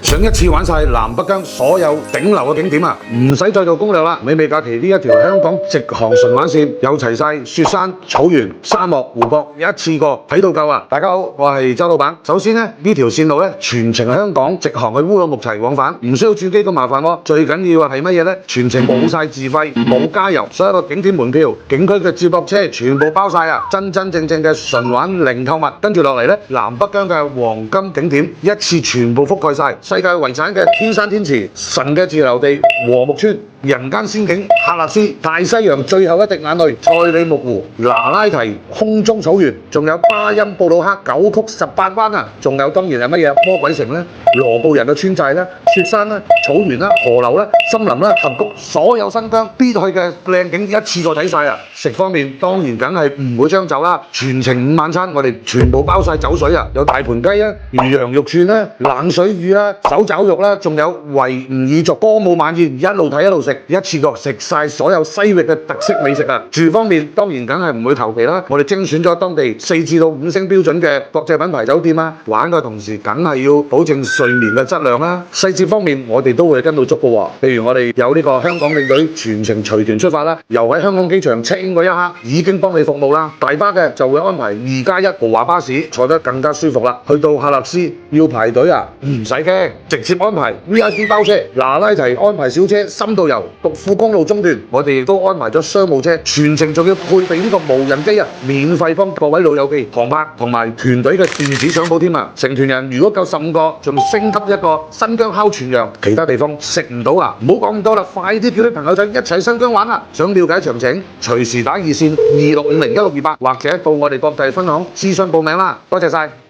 想一次玩晒南北疆所有頂流嘅景點啊，唔使再做攻略啦！美味假期呢一條香港直航純玩線，有齊晒雪山、草原、沙漠、湖泊，一次過睇到夠啊！大家好，我係周老闆。首先呢條線路呢，全程香港直航去烏魯木齊往返，唔需要轉機咁麻煩喎。最緊要係乜嘢呢？全程冇晒自費，冇加油，所有嘅景點門票、景區嘅接駁車全部包晒啊！真正嘅純玩零購物。跟住落嚟呢，南北疆嘅黃金景點一次全部覆蓋晒。世界遺產嘅天山天池、神嘅自留地禾木村、人間仙境喀納斯、大西洋最後一滴眼淚賽里木湖、那拉提空中草原，仲有巴音布魯克9曲18彎啊！仲有當然係乜嘢魔鬼城咧、羅布人嘅村寨啦、雪山啦、草原啦、河流啦、森林啦、峽谷，所有新疆必去嘅靚景一次過睇晒啊！食方面當然梗係唔會將就啦，全程5晚餐我哋全部包晒酒水啊，有大盤雞啊、魚羊肉串啦、冷水魚啦、手爪肉啦，仲有維吾爾族歌舞晚宴，一路睇一路食，一次過食晒所有西域嘅特色美食啊！住方面當然梗係唔會求其啦，我哋精選咗當地4至到5星標準嘅國際品牌酒店啊，玩嘅同時梗係要保證睡眠嘅質量啦。細節方面我哋都會跟到足嘅喎，譬如我哋有呢個香港領隊全程隨團出發啦，由喺香港機場 check in 嗰一刻已經幫你服務啦。大巴嘅就會安排2+1豪華巴士，坐得更加舒服啦。去到喀納斯要排隊啊，唔使驚，直接安排 VIP 包車，那拉提安排小車深度遊，獨庫公路中段我哋亦都安排咗商務車，全程仲要配備呢個無人機啊，免費幫各位老友記航拍同埋團隊嘅電子相簿添啊！成團人如果夠15個，仲升級一個新疆烤全羊，其他地方食唔到啊！唔好講咁多啦，快啲叫啲朋友仔一齊新疆玩啦！想了解詳情，隨時打熱線26501628或者到我哋國際分行諮詢報名啦！多謝晒。